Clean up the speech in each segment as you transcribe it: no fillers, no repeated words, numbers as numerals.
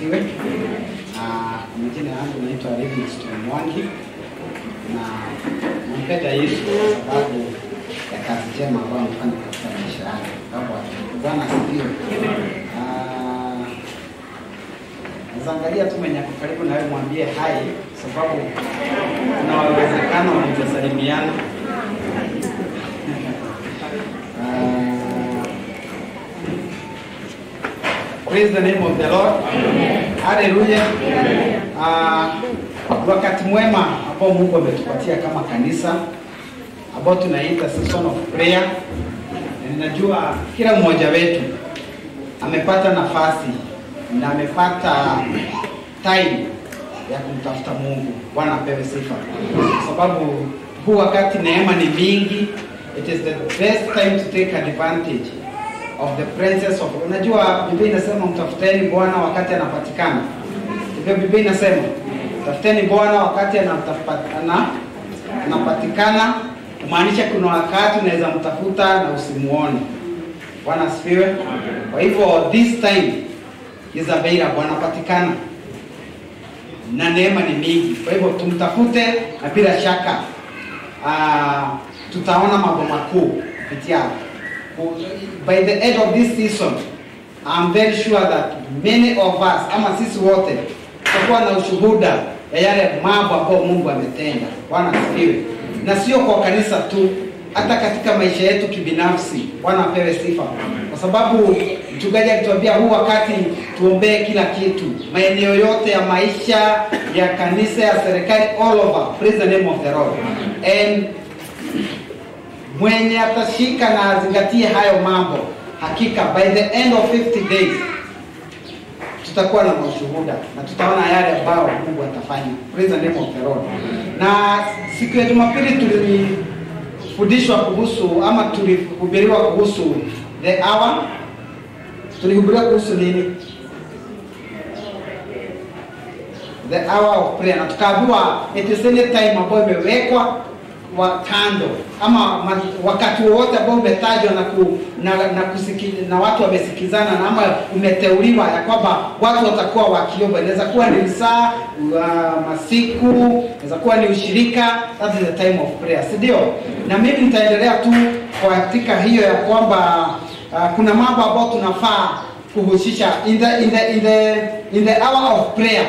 asifiwe. Majina yangu naitwa Livingstone Mwangi na nampenda Yesu kwa sababu ya kazi njema ambayo amefanya katika maisha yangu. Bwana asifiwe. Naangalia tu mwenye karibu na wewe mwambie hai, sababu kuna uwezekano mtasalimiana. Praise the name of the Lord. Amen. Hallelujah. Wakati mwema ambao Mungu ametupatia kama kanisa ambao tunaita season of prayer. Ninajua kila mmoja wetu amepata nafasi na amepata time ya kumtafuta Mungu. Bwana apewe sifa. Kwa sababu huu wakati neema ni mingi, it is the best time to take advantage of the presence of. Unajua Biblia inasema mtafuteni Bwana wakati anapatikana. Hivyo Biblia inasema tafuteni Bwana wakati anapatikana, kumaanisha kuna wakati unaweza mtafuta na usimuone. Bwana asifiwe. Kwa hivyo this time is available, anapatikana na neema ni mingi. Kwa hivyo tumtafute na bila shaka tutaona mambo makuu kupitia. By the end of this season, I'm very sure that many of us, ama sisi wote, tutakuwa na ushuhuda ya yale mambo ambayo Mungu ametenda. Bwana asifiwe. Na sio kwa kanisa tu, hata katika maisha yetu kibinafsi. Bwana apewe sifa. Kwa sababu mchungaji alituambia huu wakati tuombee kila kitu, maeneo yote ya maisha ya kanisa, ya serikali, all over. Praise the name of the Lord. And mwenye atashika na azingatie hayo mambo, hakika by the end of 50 days tutakuwa na mashuhuda na tutaona yale ambayo Mungu atafanya. Praise the name of the Lord. Na siku ya Jumapili tulifundishwa kuhusu ama tulihubiriwa kuhusu the hour. Tulihubiriwa kuhusu nini? The hour of prayer. Na tukaambiwa it is any time ambayo imewekwa wa kando ama wakati wote ambao umetajwa na watu wamesikizana na ama umeteuliwa ya kwamba watu watakuwa wakiomba. Inaweza kuwa ni saa, masiku, inaweza kuwa ni ushirika. That is the time of prayer, si ndio? Na mimi nitaendelea tu katika hiyo ya kwamba kuna mambo ambayo tunafaa kuhusisha in the hour of prayer.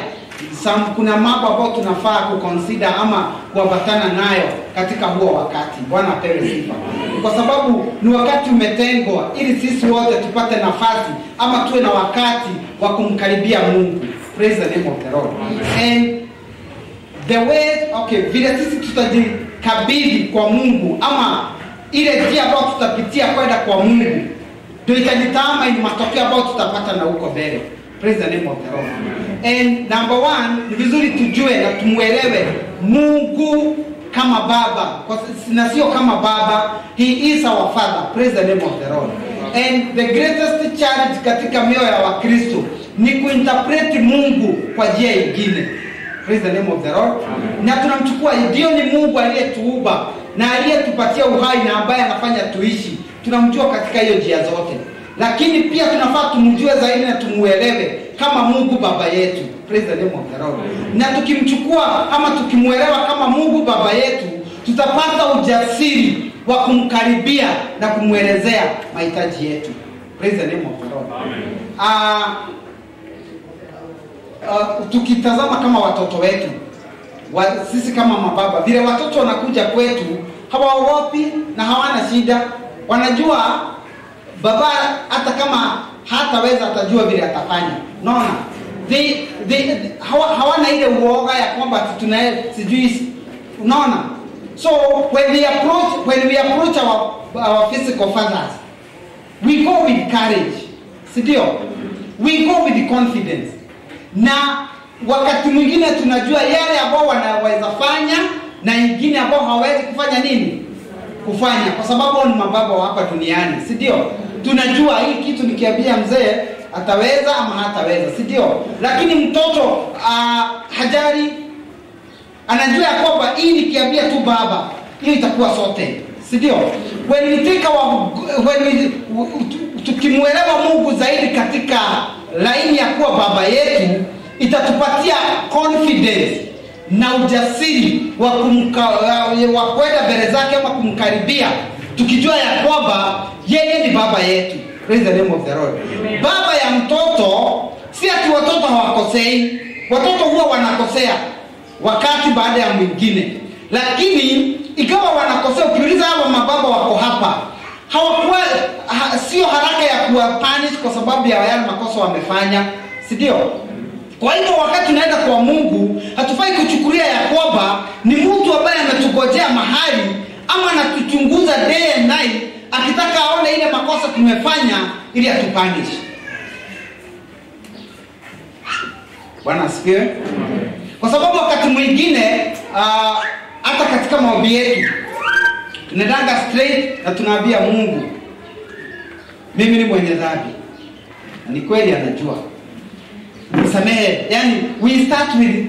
Kuna mambo ambayo tunafaa kuconsider ama kuambatana nayo katika huo wakati. Bwana apewe sifa. Kwa sababu ni wakati umetengwa ili sisi wote tupate nafasi ama tuwe na wakati wa kumkaribia Mungu. Praise the name of the Lord. And the way, vile sisi tutajikabidhi kwa Mungu ama ile njia ambayo tutapitia kwenda kwa Mungu ndio itadetermine matokeo ambayo tutapata na huko mbele. Praise the name of the Lord. And number one, ni vizuri tujue na tumuelewe Mungu kama Baba. Na sio kama Baba, He is our Father. Praise the name of the Lord. And the greatest challenge katika mioyo ya Wakristo ni kuinterpret Mungu kwa njia nyingine. Praise the name of the Lord. Na tunamchukua ndio ni Mungu aliyetuumba na aliyetupatia uhai na ambaye anafanya tuishi. Tunamjua katika hiyo njia zote. Lakini pia tunafaa tumjue zaidi na tumuelewe kama Mungu Baba yetu. Praise the name of the Lord. Na tukimchukua ama tukimuelewa kama Mungu Baba yetu, tutapata ujasiri wa kumkaribia na kumuelezea mahitaji yetu. Praise the name of the Lord. Tukitazama kama watoto wetu, sisi kama mababa, vile watoto wanakuja kwetu, hawaogopi na hawana shida. Wanajua baba hata kama hataweza atajua vile atafanya. Unaona? Hawana ile uoga ya kwamba tunaye sijui. Unaona? So when we approach our physical fathers, we go with courage. Sidio? We go with confidence. Na wakati mwingine tunajua yale ambao wanaweza fanya na ingine ambao hawezi kufanya nini? Kufanya, kwa sababu ni mababa hapa duniani, si ndio? Tunajua hii kitu nikiambia mzee ataweza ama hataweza, si ndio? Lakini mtoto hajari, anajua kwamba hii nikiambia tu baba, hiyo itakuwa sote, si ndio? Tukimuelewa Mungu zaidi katika laini ya kuwa baba yetu, itatupatia confidence na ujasiri wa kwenda mbele zake ama kumkaribia, tukijua ya kwamba yeye ni baba yetu. Praise the name of the Lord. Amen. Baba ya mtoto, si ati watoto hawakosei. Watoto huwa wanakosea wakati baada ya mwingine, lakini ikawa wanakosea, ukiuliza hawa mababa wako hapa, hawakuwa sio haraka ya kuwa punish kwa sababu ya yale makosa wamefanya, si ndio? Kwa hivyo wakati tunaenda kwa Mungu, hatufai kuchukulia ya kwamba ni mtu ambaye ametugojea mahali ama anatuchunguza day and night akitaka aone ile makosa tumefanya ili atupunish. Bwana asifiwe. Kwa sababu wakati mwingine hata katika maombi yetu tunadanga straight na tunaambia Mungu, mimi ni mwenye dhambi. Ni kweli anajua. Msamehe. Yani we start with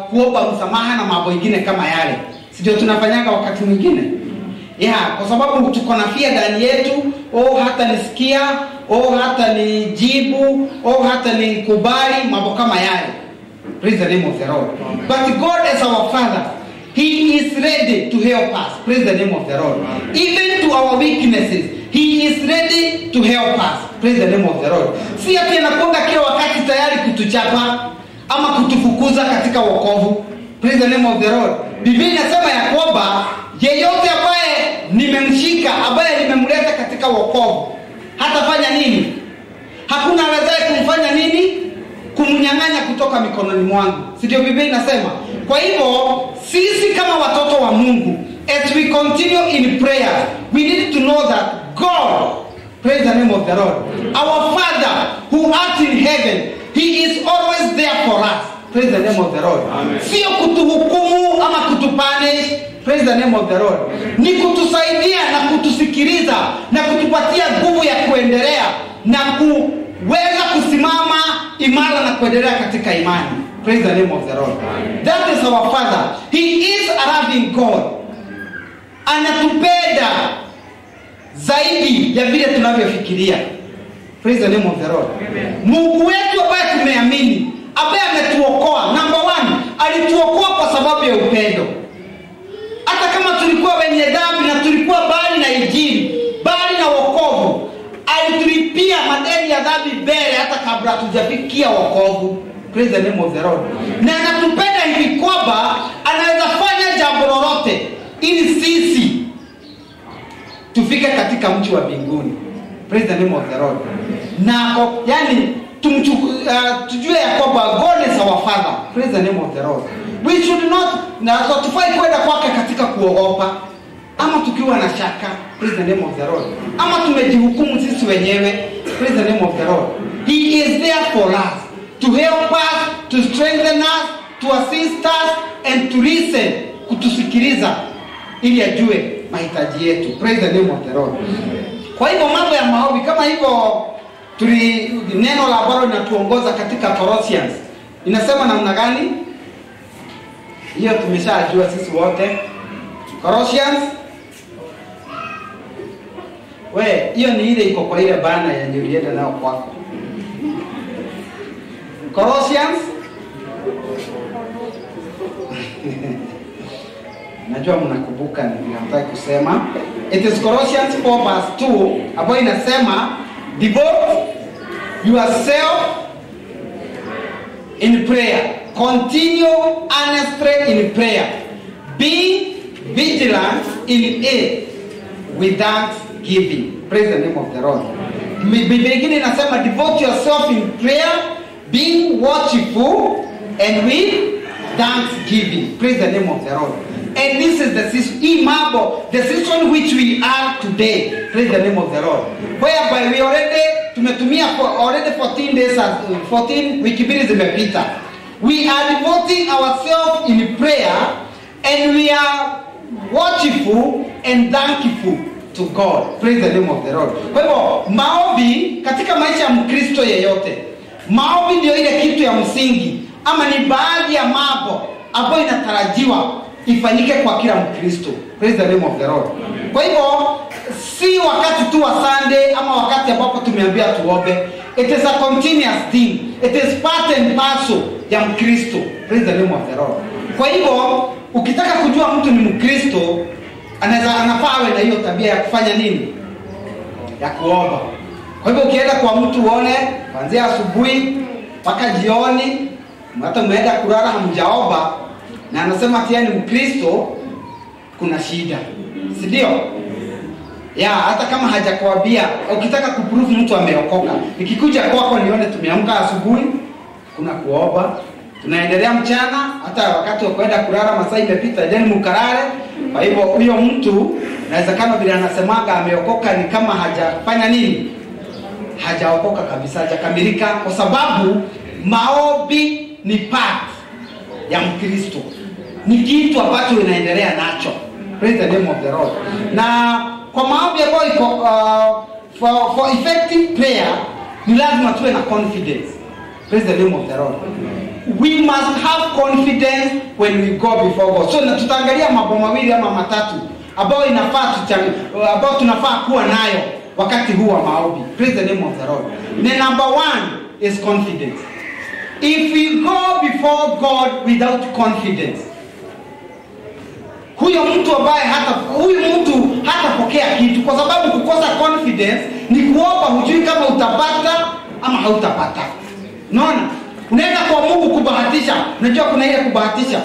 kuomba msamaha na mambo mengine kama yale. Sio tunafanyaga wakati mwingine. Kwa sababu tuko na fear ndani yetu, hata nisikia, hata nijibu, hata nikubali mambo kama yale. Praise the name of the Lord. But God as our Father, He is ready to help us. Praise the name of the Lord. Even to our weaknesses, He is ready to help us. Praise the name of the Lord. Si ati anakuanga kila wakati tayari kutuchapa ama kutufukuza katika wokovu. Praise the name of the Lord. Biblia inasema ya kwamba yeyote ambaye nimemshika, ambaye nimemleta katika wokovu, hatafanya nini? Hakuna awezaye kumfanya nini? Kumnyang'anya kutoka mikononi mwangu. Si ndio Biblia inasema? Kwa hivyo sisi kama watoto wa Mungu, as we continue in prayer, we need to know that God, praise the name of the Lord, our Father who art in heaven, He is always there for us. Praise the name of the Lord. Sio kutuhukumu ama kutupunish. Praise the name of the Lord. Ni kutusaidia na kutusikiliza na kutupatia nguvu ya kuendelea na kuweza kusimama imara na kuendelea katika imani. Praise the name of the Lord. That is our Father. He is a loving God. Anatupenda zaidi ya vile tunavyofikiria. Praise the name of the Lord. Mungu wetu ambaye tumeamini, ambaye ametuokoa, number one, alituokoa kwa sababu ya upendo. Hata kama tulikuwa wenye dhambi na tulikuwa bali na injili, bali na wokovu, alitulipia madeni ya dhambi mbele hata kabla hatujafikia wokovu. Praise the name of the Lord. Na anatupenda hivi kwamba anaweza fanya jambo lolote ili sisi tufike katika mji wa mbinguni. Praise the name of the Lord. Na yani tujue ya kwamba God is our Father. Praise the name of the Lord. We should not, na tufai kwenda kwake katika kuogopa ama tukiwa na shaka. Praise the name of the Lord. Ama tumejihukumu sisi wenyewe. Praise the name of the Lord. He is there for us, to help us, to strengthen us, to assist us and to listen, kutusikiliza ili ajue mahitaji yetu. Praise the name of the Lord. Kwa hivyo mambo ya maombi kama hivyo, neno la ambalo linatuongoza katika Colossians inasema namna gani? Hiyo tumeshajua sisi wote. Colossians, hiyo ni ile iko kwa ile bana ya ulienda nao kwako. Colossians najua mnakumbuka nataka kusema. It is Colossians 4 verse 2 ambayo inasema devote yourself in prayer, continue earnestly in prayer, be vigilant in it with thanksgiving. Praise the name of the Lord. Beginning inasema devote yourself in prayer, being watchful and with thanksgiving. Praise the name of the Lord. And this is the season which we are today. Praise the name of the Lord. Whereby we tumetumia already 14 days, 14 wiki mbili zimepita. We are devoting ourselves in prayer and we are watchful and thankful to God. Praise the name of the Lord. Kwa hivyo maombi katika maisha ya Mkristo yeyote, maombi ndio ile kitu ya msingi ama ni baadhi ya mambo ambayo inatarajiwa ifanyike kwa kila Mkristo. Praise the name of the Lord. Kwa hivyo si wakati tu wa Sunday ama wakati ambapo tumeambia tuombe. It is a continuous thing. It is part and parcel ya Mkristo. Praise the name of the Lord. Kwa hivyo ukitaka kujua mtu ni Mkristo, anafaa awe na hiyo tabia ya kufanya nini? Ya kuomba. Kwa hivyo ukienda kwa mtu uone kuanzia asubuhi mpaka jioni, hata umeenda kulala hamjaomba, na anasema ati ni Mkristo, kuna shida. Si ndio? Hata kama hajakwambia, ukitaka kuprove mtu ameokoka, nikikuja kwako nione tumeamka asubuhi, kuna kuomba, tunaendelea mchana, hata wakati wa kwenda kulala masaa imepita, then mkarare. Kwa hivyo huyo mtu inawezekana vile anasemaga ameokoka ni kama hajafanya nini? Hajaokoka kabisa, hajakamilika, kwa sababu maombi ni part ya Mkristo. Ni kitu ambacho inaendelea nacho. Praise the name of the Lord. Na kwa maombi ambayo iko for effective prayer ni lazima tuwe na confidence. Praise the name of the Lord. We must have confidence when we go before God. So na tutaangalia mambo mawili ama matatu ambayo ambayo tunafaa kuwa nayo wakati huu wa maombi. Praise the name of the Lord. The number one is confidence. If we go before God without confidence, huyu mtu hatapokea kitu, kwa sababu kukosa confidence ni kuomba hujui kama utapata ama hautapata. Unaona? Unaenda kwa Mungu kubahatisha. Unajua kuna ile kubahatisha.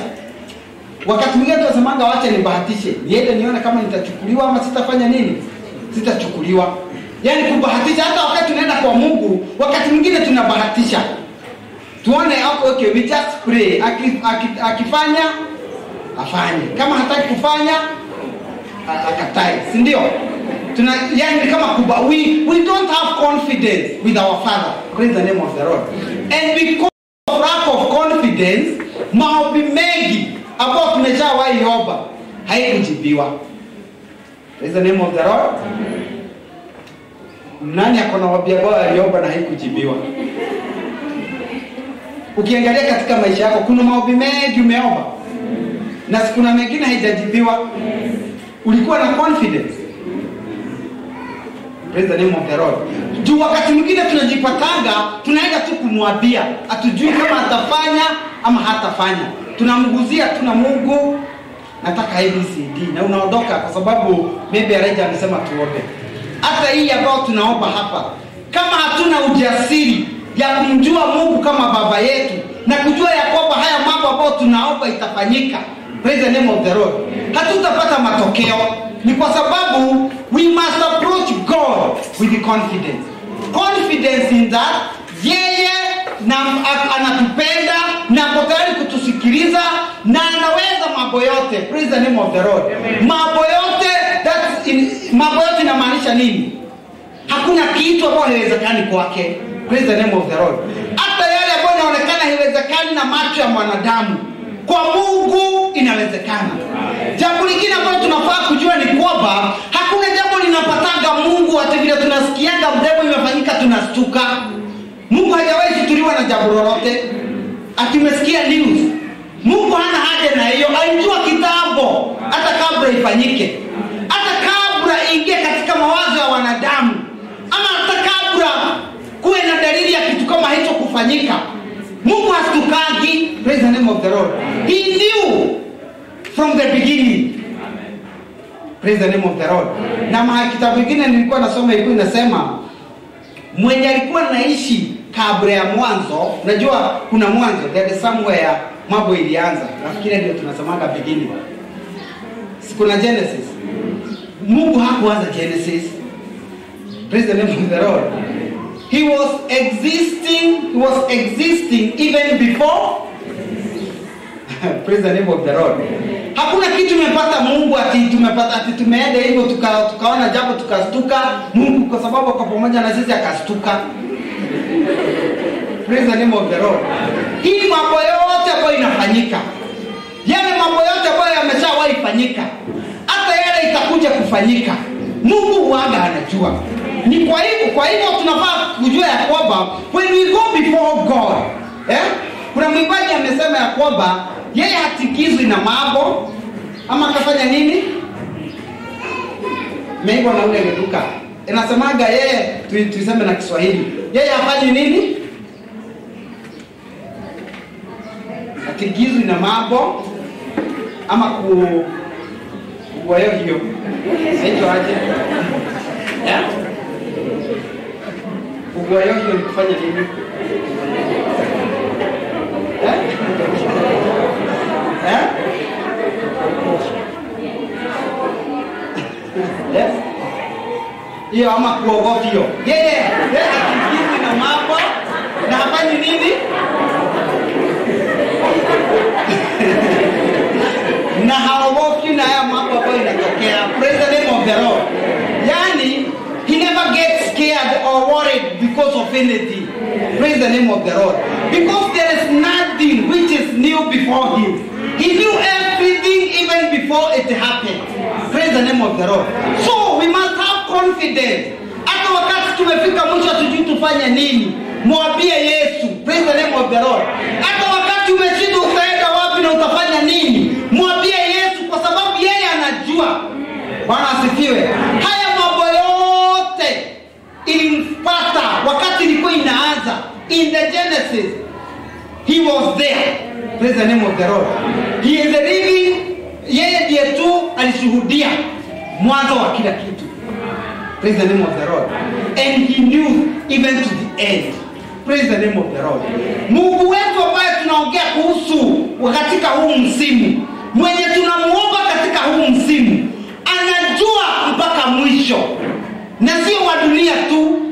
Wakati mwingine tunasemanga wacha nibahatishe. Niende nione kama nitachukuliwa ama sitafanya nini? Sitachukuliwa. Yaani kubahatisha. Hata wakati tunaenda kwa Mungu, wakati mwingine tunabahatisha. Tuone okay, we just pray. Akifanya afanye. Kama hataki kufanya akatai. Si ndio? Yani kama we don't have confidence with our Father. Praise the name of the Lord. And because of lack of confidence, maombi mengi ambao tumeshawahi omba haikujibiwa. Praise the name of the Lord. Nani akona maombi ambao aliomba na haikujibiwa? Ukiangalia katika maisha yako kuna maombi mengi umeomba na kuna mengine haijajibiwa. Ulikuwa na confidence. Praise the name of the Lord. Juu wakati mwingine tunajipatanga, tunaenda tu kumwambia, hatujui kama atafanya ama hatafanya. Tunamguzia tu na Mungu, nataka ABCD, na unaondoka kwa sababu maybe Elijah amesema tuombe. Hata hii ambao tunaomba hapa, kama hatuna ujasiri ya kumjua Mungu kama baba yetu na kujua ya kwamba haya mambo ambayo tunaomba itafanyika, praise the name of the Lord, hatutapata matokeo. Ni kwa sababu we must approach God with confidence. Confidence in that yeye anatupenda na ako tayari kutusikiliza na anaweza mambo yote. Praise the name of the Lord. Mambo yote, mambo yote inamaanisha nini? Hakuna kitu ambacho haiwezekani kwake. Praise the name of the Lord. Hata yale ambayo yanaonekana haiwezekani na macho ya mwanadamu, kwa Mungu inawezekana. Jambo lingine ambalo tunafaa kujua ni kwamba hakuna jambo linapatanga Mungu hata vile tunasikianga mdemo imefanyika tunastuka. Mungu hajawahi kutuliwa na jambo lolote. Atumesikia news. Mungu hana haja na hiyo. Alijua kitambo hata kabla ifanyike. Hata kabla ingie katika mawazo ya wanadamu. Ama hata kabla kuwe na dalili ya kitu kama hicho kufanyika. Mungu hastukangi. Praise the name of the Lord. He knew from the beginning. Praise the name of the Lord. Na kitabu kingine nilikuwa nasoma ilikuwa inasema mwenye alikuwa anaishi kabla ya mwanzo, unajua kuna mwanzo, there is somewhere mambo ilianza. Nafikiri ndio tunasemaga beginning. Kuna Genesis. Mungu hakuanza Genesis. Praise the name of the Lord. He was existing even before. Praise the name of the Lord. Hakuna kitu tumepata Mungu ati tumeenda hivyo tukaona jambo tukastuka. Mungu kwa sababu kwa pamoja na sisi akastuka. Praise the name of the Lord. Hii mambo yote ambayo inafanyika, yale mambo yote ambayo yameshawahi fanyika, hata yale itakuja kufanyika, Mungu huaga anajua. Ni kwa hivyo tunafaa kujua ya kwamba when we go before God, kuna mwimbaji amesema ya kwamba yeye hatikizwi na mambo ama akafanya nini? Meigo na ule duka. Inasemaga yeye tuiseme na Kiswahili. Yeye afanye nini? Atigizwe na mambo ama kuwayo hiyo. Sio aje. Kuwayo hiyo kufanya nini? Yes. Hiyo ama kuogofio. Yeye akikizwi na mambo na hafanyi nini? Na haogofi na haya mambo ambayo inatokea. Praise the name of the Lord. Yani, he never gets scared or worried because of anything. Praise the name of the Lord. Because there is nothing which is new before him. He knew everything even before it happened. Praise the name of the Lord. So we must have confidence. Hata wakati tumefika mwisho tujui tufanye nini, mwambie Yesu. Praise the name of the Lord. Hata wakati umeshindwa utaenda wapi na utafanya nini, mwambie Yesu, kwa sababu yeye anajua. Bwana asifiwe. Haya mambo yote ilimpata wakati ilikuwa inaanza. In the Genesis, he was there. Praise the name of the Lord. He is a living, yeye ndiye tu alishuhudia mwanzo wa kila kitu. Praise the name of the Lord. And he knew even to the end. Praise the name of the Lord. Mungu wetu ambaye tunaongea kuhusu katika huu msimu, mwenye tunamuomba katika huu msimu, anajua mpaka mwisho. Na sio wa dunia tu,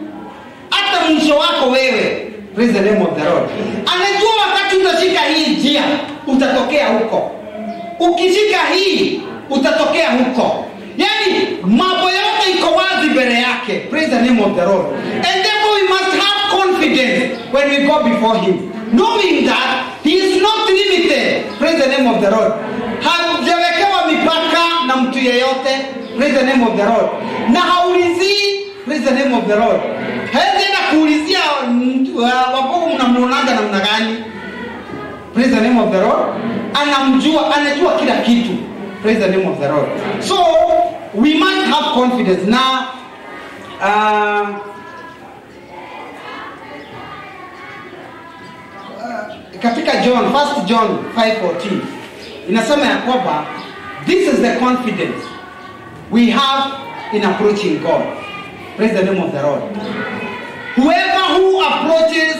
hata mwisho wako wewe. Praise the name of the Lord. Anajua wakati utashika hii njia, utatokea huko. Ukishika hii, utatokea huko. Yani, mambo yote iko wazi mbele yake. Praise the name of the Lord. And therefore we must have confidence when we go before him, knowing that he is not limited. Praise the name of the Lord. Hajawekewa mipaka na mtu yeyote. Praise the name of the Lord. Na haulizi. Praise the name of the Lord. Hawezi na kuulizia wapoku mnamuonanga namna gani. Praise the name of the Lord. Anajua kila kitu. Praise the name of the Lord. So we must have confidence. Now katika First John 5:14 inasema ya kwamba this is the confidence we have in approaching God. Praise the name of the Lord. Whoever who approaches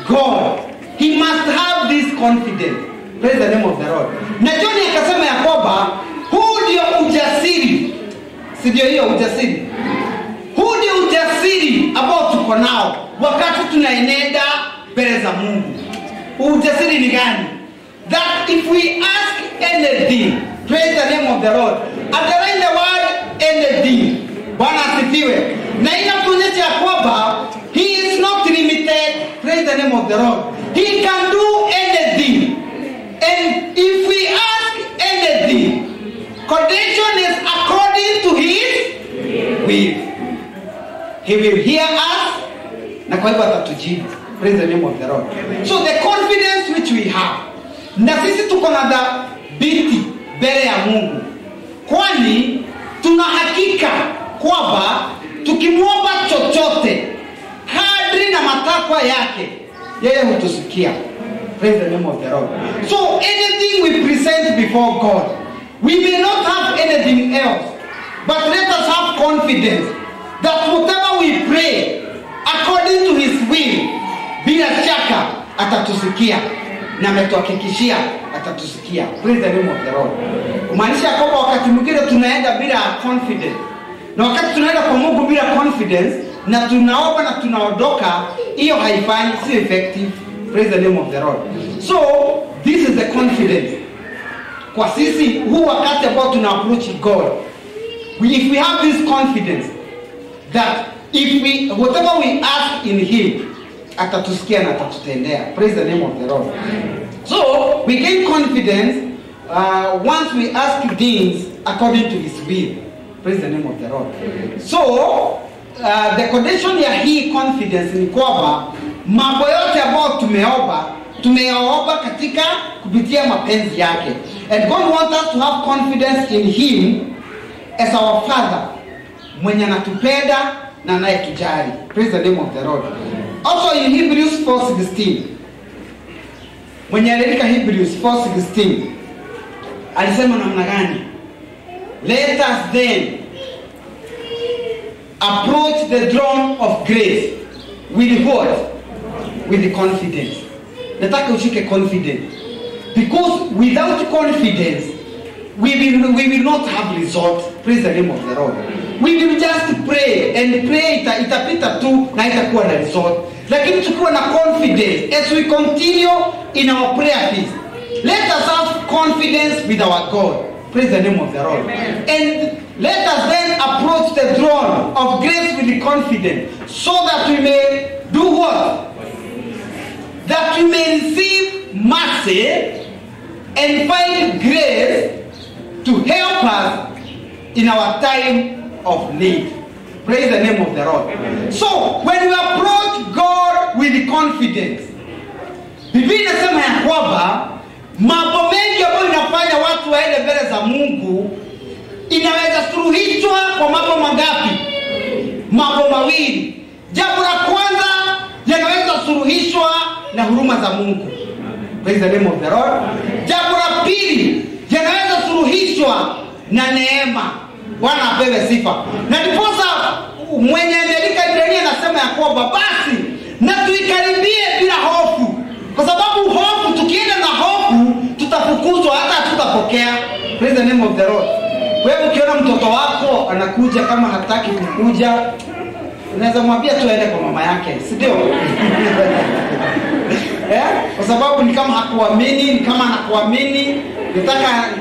God, he must have this confidence. Praise the name of the Lord. Na John akasema ya kwamba huu ndio ujasiri. Si ndio hiyo ujasiri? Huu ndio ujasiri ambao tuko nao wakati tunaenenda mbele za Mungu. Ujasiri ni gani? That if we ask anything, praise the name of the Lord. Underline the word anything. Bwana asifiwe. Na inatuonyesha kwamba he is not limited. Praise the name of the Lord. He can do anything. And if we ask anything, condition is according to his will. He will hear us. Na kwa hivyo atatujibu. Praise the name of the Lord. So the confidence which we have, na sisi tuko na dhabiti mbele ya Mungu, kwani tuna hakika kwamba tukimwomba chochote kadri na matakwa yake, yeye hutusikia. Praise the name of the Lord. So anything we present before God, we may not have anything else, but let us have confidence that whatever we pray according to his will, bila shaka atatusikia na ametuhakikishia atatusikia. Praise the name of the Lord. Kumaanisha kwamba wakati mwingine tunaenda bila confidence, na wakati tunaenda kwa Mungu bila confidence na tunaomba na tunaondoka, hiyo haifanyi, si effective. Praise the name of the Lord. So this is the confidence kwa sisi huu wakati ambao tuna approach God. If we have this confidence that if we whatever we ask in him, atatusikia na atatutendea. Praise the name of the Lord. So we gain confidence once we ask things according to his will. Praise the name of the Lord. So the condition ya hii confidence ni kwamba mambo yote ambayo tumeomba katika kupitia mapenzi yake. And God wants us to have confidence in him as our Father, mwenye anatupenda na anayetujali. Praise the name of the Lord. Also in Hebrews 4:16, mwenye aliandika Hebrews 4:16 alisema namna gani? Let us then approach the throne of grace with what? With confidence. Nataka ushike confidence, because without confidence we will not have result. Praise the name of the Lord. We will just pray and pray, itapita tu na itakuwa na result. Lakini tukiwa na confidence as we continue in our prayer feast, let us have confidence with our God. Praise the name of the Lord. Amen. And let us then approach the throne of grace with confidence, so that we may do what? That we may receive mercy and find grace to help us in our time of need. Praise the name of the Lord. Amen. So when we approach God with confidence, Biblia inasema ya kwamba mambo mengi ambayo inafanya watu waende mbele za Mungu inaweza suluhishwa kwa mambo mangapi? Mambo mawili. Jambo la kwanza, yanaweza suluhishwa na huruma za Mungu. Praise the name of the Lord. Jambo la pili, yanaweza suluhishwa na neema. Bwana apewe sifa. Na ndiposa mwenye ameandika Ibrania anasema ya kwamba basi na tuikaribie bila hofu, kwa sababu hofu, tukienda na hofu tutafukuzwa, hata tutapokea. Praise the name of the Lord. Wewe ukiona mtoto wako anakuja kama hataki kukuja, unaweza mwambia tu aende kwa mama yake, si ndio? Kwa sababu ni kama hakuamini, ni kama anakuamini, ni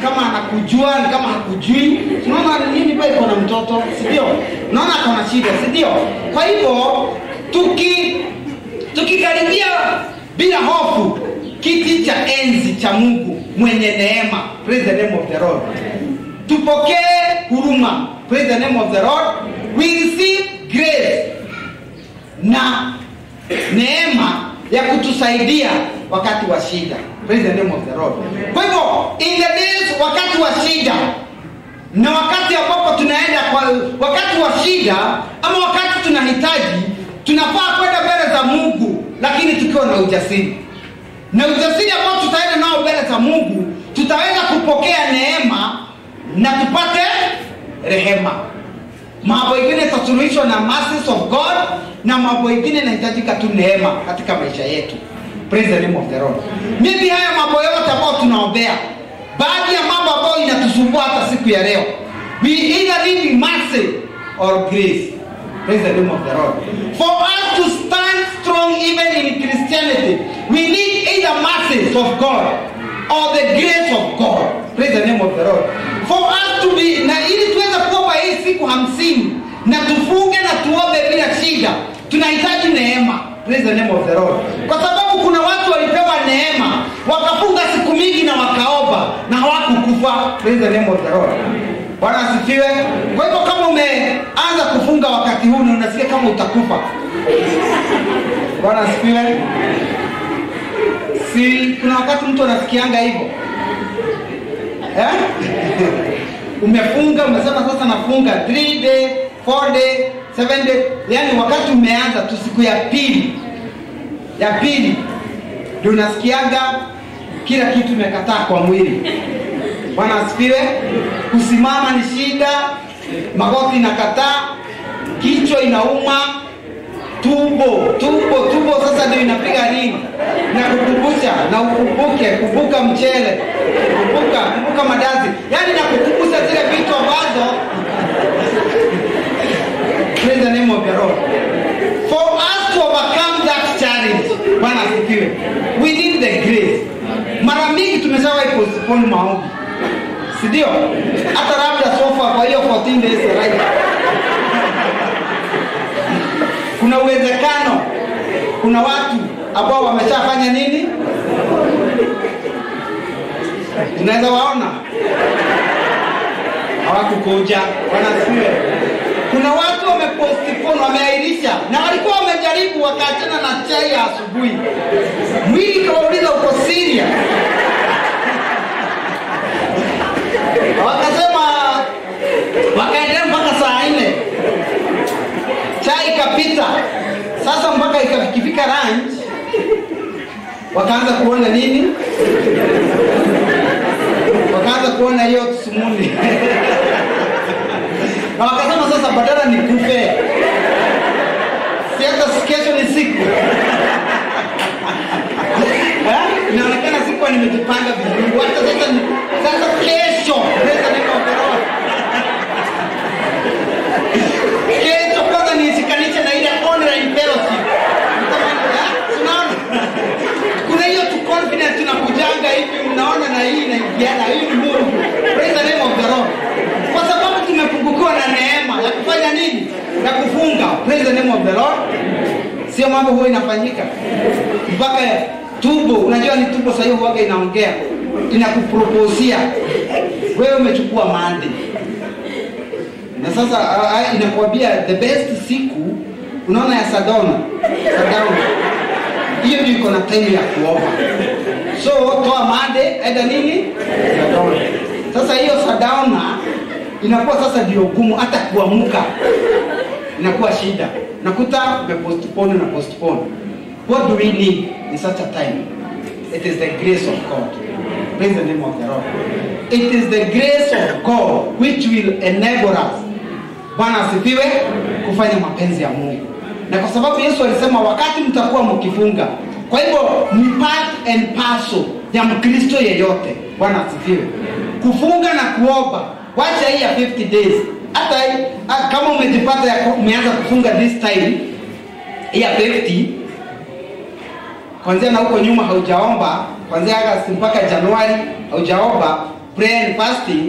kama anakujua, ni kama hakujui. Unaona nini bado kuna mtoto, si ndio? Unaona kuna shida, si ndio? Kwa hivyo tukikaribia bila hofu kiti cha enzi cha Mungu mwenye neema, praise the name of the Lord, tupokee huruma, praise the name of the Lord, we receive grace na neema ya kutusaidia wakati wa shida. Praise the name of the Lord. Kwa hivyo in the days, wakati wa shida na wakati ambapo tunaenda kwa wakati wa shida ama wakati tunahitaji, tunafaa kwenda mbele za Mungu, lakini tukiwa na ujasiri. Na ujasiri ambao tutaenda nao mbele za Mungu, tutaweza kupokea neema na tupate rehema. Mambo mengine yatasuluhishwa na mercies of God, na mambo mengine yanahitajika tu neema katika maisha yetu. Praise the name of the Lord. Maybe haya mambo yote ambayo tunaombea, baadhi ya mambo ambayo inatusumbua hata siku ya leo, we either need mercy or grace. Praise the name of the Lord. For us to stand strong even in Christianity, we need either mercies of God or the grace of God. Praise the name of the Lord. For us to be, na ili tuweze kuomba hii siku 50 na tufunge na tuombe bila shida, tunahitaji neema. Praise the name of the Lord. Kwa sababu kuna watu walipewa neema, wakafunga siku mingi na wakaomba na hawakukufa. Praise the name of the Lord. Bwana asifiwe. Kwa hivyo kama umeanza kufunga wakati huu na unasikia kama utakufa, Bwana asifiwe. Si kuna wakati mtu anasikianga hivyo? Umefunga, umesema sasa nafunga 3 day, 4 day, 7 day. Yaani wakati umeanza tu siku ya pili ndio unasikianga kila kitu imekataa kwa mwili. Bwana asifiwe. Kusimama ni shida, magoti inakataa, kichwa inauma, tumbo sasa ndio inapiga nini na kukumbusha na kukumbuka mchele, kukumbuka madazi, yani na kukumbusha zile vitu ambazo. Praise the name of the Lord. For us to overcome that challenge, Bwana asifiwe, we need the grace. Mara mingi tumeshawahi postpone maombi, si ndio? Hata labda sofa kwa hiyo 14 days right. Kuna uwezekano kuna watu ambao wameshafanya nini? Unaweza waona hawakukuja. Wanasikia kuna watu wamepostpone, wameahirisha, na walikuwa wamejaribu wakaachana na chai ya asubuhi. Mwili kauliza uko serious? Wakasema wakaendelea mpaka saa 4. nilikuwa nimejipanga vizuri. Sasa kesho, praise the name of the Lord. Kesho kwanza nishikanishe na ile online fellowship. Tunaona kuna hiyo tu confidence tunakujanga hivi, mnaona na hii na ingiana, hii ni Mungu. Praise the name of the Lord. Kwa sababu tumepungukiwa na neema ya kufanya nini? Na kufunga. Praise the name of the Lord. Sio mambo huwa inafanyika mpaka tubo, unajua ni tubo sasa hiyo huaga inaongea, inakuproposia wewe umechukua mande, na sasa inakwambia the best siku, unaona ya Sadauna hiyo ndio iko na time ya kuomba. So toa mande aida nini Sadauna. Sasa hiyo Sadauna inakuwa sasa ndio gumu, hata kuamka inakuwa shida. Nakuta postpone. What do we need in such a time? It is the grace of God. Praise the name of the Lord. It is the grace of God which will enable us, Bwana asifiwe, kufanya mapenzi ya Mungu. Na kwa sababu Yesu alisema wakati mtakuwa mkifunga, kwa hivyo ni part and parcel ya Mkristo yeyote. Bwana asifiwe. Kufunga na kuomba. Wacha hii ya 50 days. Hata kama umejipata umeanza kufunga this time ya 50, kwanza na huko nyuma haujaomba, kwanza August mpaka January haujaomba prayer and fasting,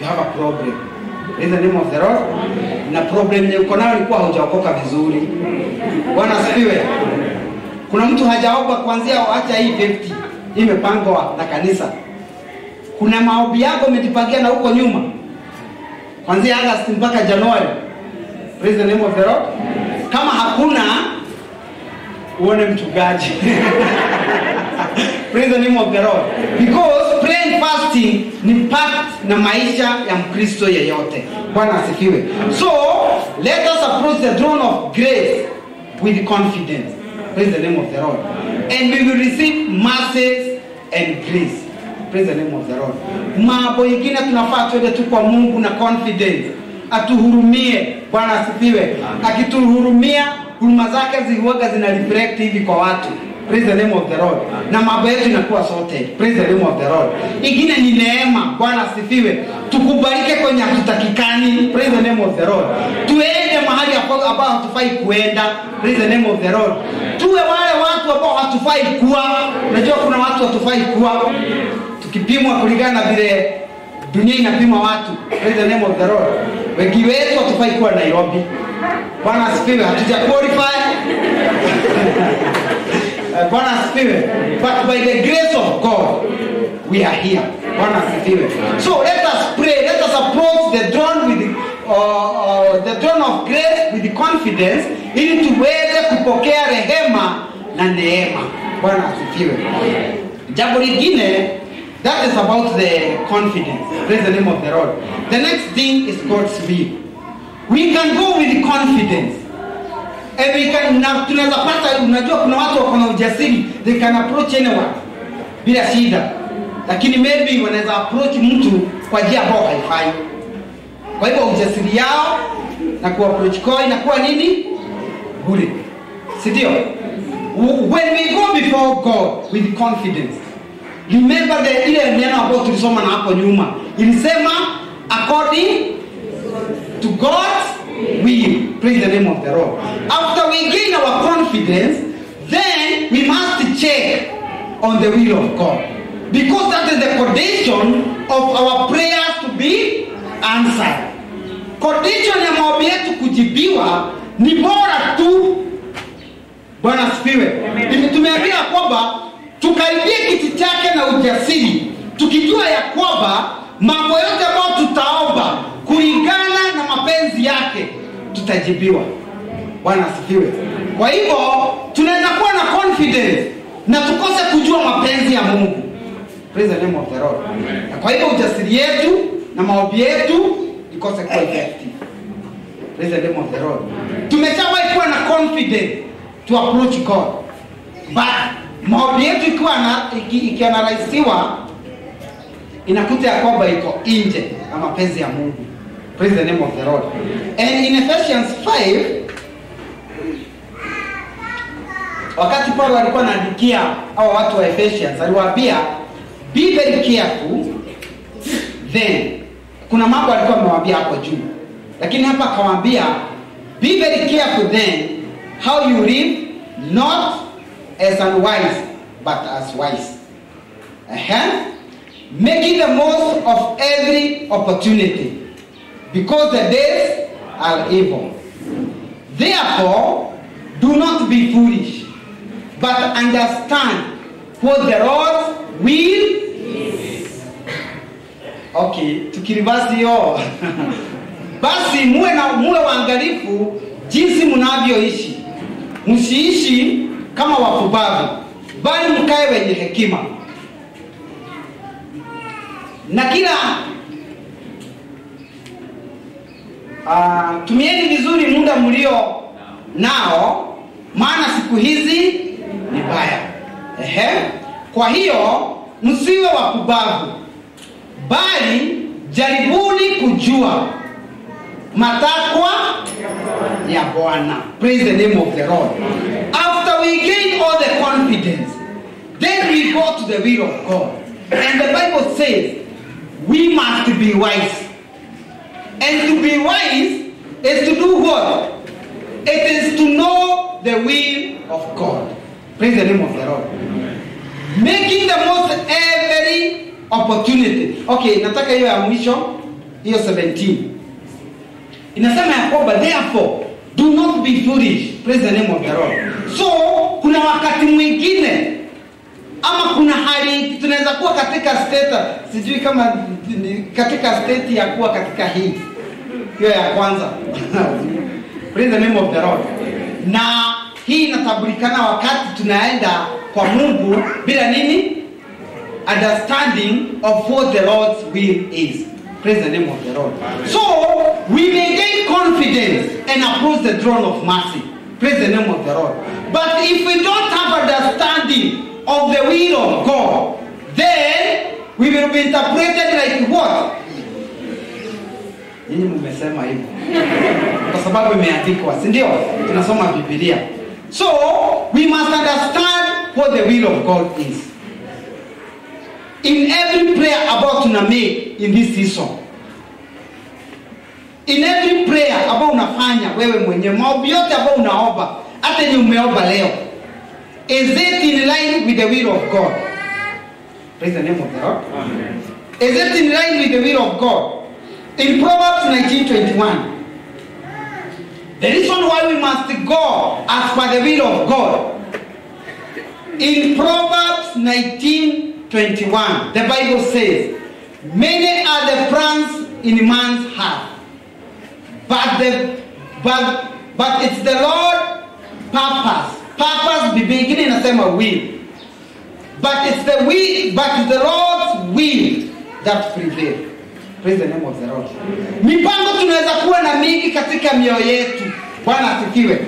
you have a problem. In the name of the Lord. Na problem ni uko nayo ni kuwa haujaokoka vizuri. Bwana asifiwe. Kuna mtu hajaomba kwanza, acha hii 50 imepangwa na kanisa. Kuna maombi yako umejipangia na huko nyuma kwanza August mpaka January. Praise the name of the Lord. Kama hakuna, uone mchungaji. Praise the name of the Lord. Because prayer and fasting ni part na maisha ya Mkristo yeyote. Bwana asifiwe. So, let us approach the throne of grace with confidence. Praise the name of the Lord. And we will receive mercies and grace. Praise the name of the Lord. Mambo mengine tunafaa tuende tu kwa Mungu na confidence. Atuhurumie. Bwana asifiwe. Akituhurumia, huruma zake zihuaga zina reflect hivi kwa watu. Praise the name of the Lord. Na mambo yetu inakuwa sorted. Praise the name of the Lord. Ingine ni neema. Bwana asifiwe. Tukubalike kwenye hatutakikani. Praise the name of the Lord. Tuende mahali ambao hatufai kuenda. Praise the name of the Lord. Tuwe wale watu ambao hatufai kuwa. Unajua kuna watu hatufai kuwa. Tukipimwa kulingana na vile dunia inapima watu. Praise the name of the Lord. Wengi wetu hatufai kuwa Nairobi. Bwana asifiwe. Hatuja qualify. Bwana asifiwe. But by the grace of God we are here. Bwana asifiwe. So let us pray. Let us approach the throne with the throne of grace with the confidence, ili tuweze kupokea rehema na neema. Bwana asifiwe. Jambo lingine, that is about the confidence. Praise the name of the Lord. The next thing is God's will. We can go with confidence. And we can, tunaweza pata, unajua kuna watu wako na ujasiri, they can approach anyone bila shida. Lakini maybe wanaweza approach mtu kwa njia ambayo haifai. Kwa hivyo ujasiri yao na ku-approach kwa inakuwa nini? Bure. Si ndio? When we go before God with confidence, remember ile neno ambayo tulisoma na hapo nyuma. Ilisema according to God's will. Praise the name of the Lord. After we gain our confidence, then we must check on the will of God. Because that is the condition of our prayers to be answered. Condition ya maombi yetu kujibiwa ni bora tu. Bwana asifiwe. Tumeambiwa kwamba tukaribie kiti chake na ujasiri, tukijua ya kwamba mambo yote ambayo tutaomba kulingana na mapenzi yake tutajibiwa. Bwana asifiwe. Kwa hivyo tunaweza kuwa na confidence na tukose kujua mapenzi ya Mungu. Praise the name of the Lord. Na kwa hivyo ujasiri yetu na maombi yetu ikose kuwa effective. Praise the name of the Lord. Tumeshawahi kuwa na confidence to approach God, but maombi yetu ikianalaisiwa inakuta ya kwamba iko nje na mapenzi ya Mungu. Praise the name of the Lord. And in Ephesians 5, wakati Paulo alikuwa anaandikia hao watu wa Ephesians, aliwaambia be very careful then. Kuna mambo alikuwa amewaambia hapo juu, lakini hapa akawaambia be very careful then how you live, not as unwise but as wise. Making the most of every opportunity, because the days are evil. Therefore, do not be foolish, but understand what the Lord will. Okay, tukirivasi hiyo. Basi muwe waangalifu jinsi mnavyoishi. Msiishi kama wapumbavu, bali mkae wenye hekima. Na kila tumieni vizuri muda mlio nao, maana siku hizi ni mbaya. Kwa hiyo msiwe wapumbavu, bali jaribuni kujua matakwa ya Bwana. Praise the name of the Lord. After we gain all the confidence, then we go to the will of God. And the Bible says we must be wise. And to be wise is to do what? It is to know the will of God. Praise the name of the Lord. Making the most every opportunity. Okay, nataka hiyo ya mwisho, hiyo 17. Inasema ya kwamba therefore do not be foolish. Praise the name of the Lord. So kuna wakati mwingine ama kuna hali tunaweza kuwa katika state, sijui kama katika state ya kuwa katika hii hiyo ya kwanza. Praise the name of the Lord. Na hii inatambulikana wakati tunaenda kwa Mungu bila nini? Understanding of what the Lord's will is. Praise the name of the Lord. So we may gain confidence and approach the throne of mercy. Praise the name of the Lord. But if we don't have understanding of the will of God, then we will be interpreted like what? Nyinyi mmesema hivyo kwa sababu imeandikwa, si ndio? Tunasoma Biblia. So we must understand what the will of God is. In every prayer about to make in this season, in every prayer about unafanya wewe mwenyewe, maombi yote ambao unaomba, hata ni umeomba leo, is it in line with the will of God? Praise the name of the Lord. Amen. Is it in line with the will of God? In Proverbs 19:21, the reason why we must go as per the will of God. In Proverbs 19:21, the Bible says, many are the plans in man's heart, but it's the Lord purpose. Purpose beginning nasema will. But it's the Lord's will that prevails. Praise the name of the Lord. Mipango tunaweza kuwa na mingi katika mioyo yetu. Bwana asifiwe.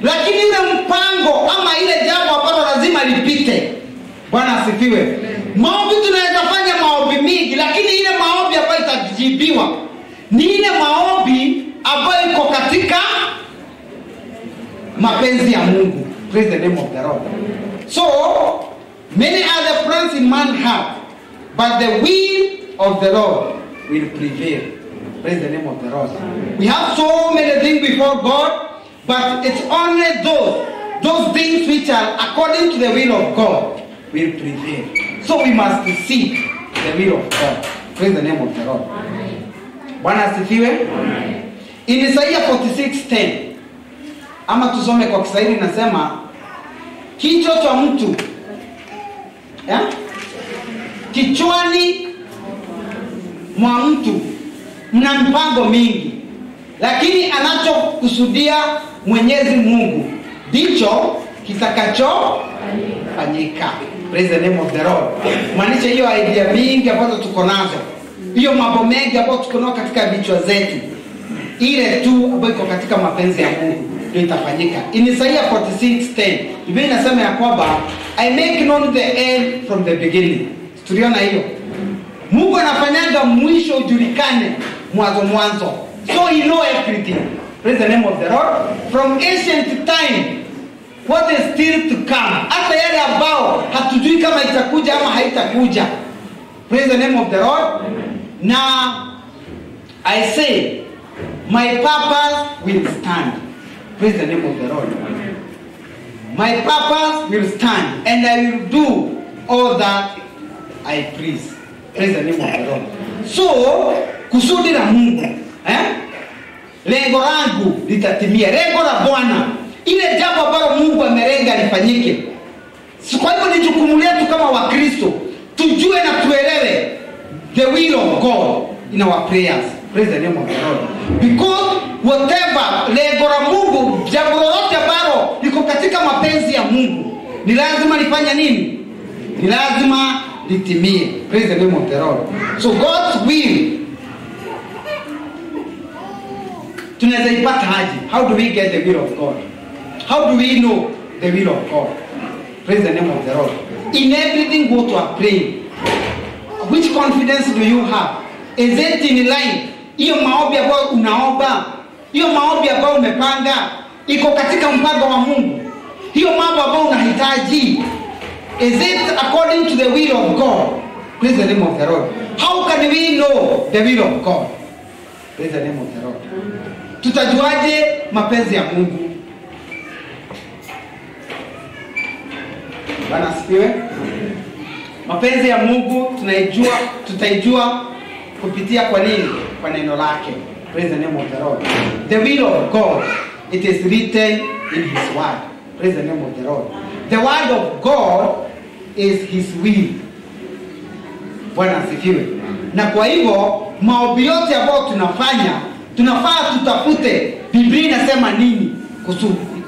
Lakini ile mpango ama ile jambo ambalo lazima lipite. Bwana asifiwe. Maombi tunaweza fanya maombi mingi, lakini ile maombi ambayo itajibiwa ni ile maombi ambayo iko katika mapenzi ya Mungu. Praise the name of the Lord. So many are the plans in man's heart, but the will of the Lord will prevail. Praise the name of the Lord. We have so many things before God, but it's only those things which are according to the will of God will prevail. So we must seek the will of God. Praise the name of the Lord. Bwana asifiwe. In Isaiah 46:10, ama tusome kwa Kiswahili, nasema kichwa cha mtu kichwani mwa mtu mna mpango mingi, lakini anachokusudia Mwenyezi Mungu ndicho kitakachofanyika. Praise the name of the Lord. Maanisha hiyo idea mingi ambazo tuko nazo, hiyo mambo mengi ambayo tuko nayo katika vichwa zetu, ile tu ambayo iko katika mapenzi ya Mungu ndio itafanyika. In Isaiah 46:10, Biblia inasema ya kwamba I make known the end from the beginning. Tuliona hiyo. Mungu anafanyaga mwisho ujulikane mwanzo. So he know everything. Praise the name of the Lord. From ancient time, what is still to come. Hata yale ambao hatujui kama itakuja ama haitakuja. Praise the name of the Lord. Now, I say, my purpose will stand. Praise the name of the Lord. My purpose will stand, and I will do all that I please. Praise the name of the Lord. So, kusudi la Mungu, lengo langu litatimia. Lengo la Bwana, ile jambo ambalo Mungu amelenga lifanyike. Kwa hivyo ni jukumu letu kama Wakristo tujue na tuelewe the will of God in our prayers. Praise the name of the Lord. Because whatever lengo la Mungu, jambo lolote ambalo liko katika mapenzi ya Mungu, ni lazima lifanye nini? Ni lazima litimie. Praise the name of the Lord. So God's will, tunaweza ipata aje? How do we get the will of God? How do we know the will of God? Praise the name of the Lord. In everything, go to a prayer. Which confidence do you have? Is it in line? Hiyo maombi ambayo unaomba, hiyo maombi ambayo umepanga, iko katika mpango wa Mungu? Hiyo mambo ambayo unahitaji, is it according to the will of God? Praise the name of the Lord. How can we know the will of God? Praise the name of the Lord. Tutajuaje mapenzi ya Mungu? Bwana asifiwe. Mapenzi ya Mungu tutaijua kupitia kwa nini? Kwa neno lake. Praise the name of the Lord. The will of God, it is written in his word. Praise the name of the Lord. The word of God is his will. Bwana asifiwe. Na kwa hivyo maombi yote ambayo tunafaa tutafute Biblia inasema nini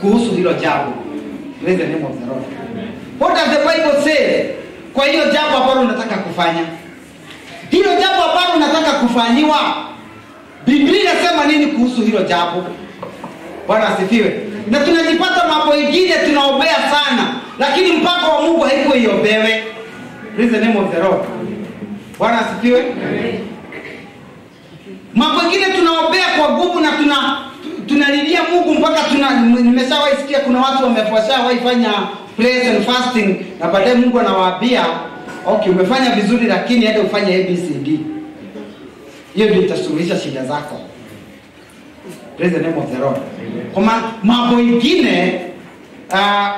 kuhusu hilo jambo. Praise the name of the Lord. What does the Bible say? Kwa hiyo jambo ambalo unataka kufanya, hilo jambo ambalo unataka kufanyiwa, Biblia inasema nini kuhusu hilo jambo? Bwana asifiwe. Na tunajipata mambo mengine tunaombea sana, lakini mpango wa Mungu haiko iombewe. Praise the name of the Lord. Bwana asifiwe. Mambo mengine tunaombea kwa nguvu na tunalilia Mungu mpaka nimeshawahi sikia kuna watu wamefuashawahi fanya prayer and fasting, na baadaye Mungu anawaambia, okay, umefanya vizuri lakini hata ufanye ABCD. Hiyo ndio itasuluhisha shida zako. Praise the name of the Lord. Kwa mambo mengine,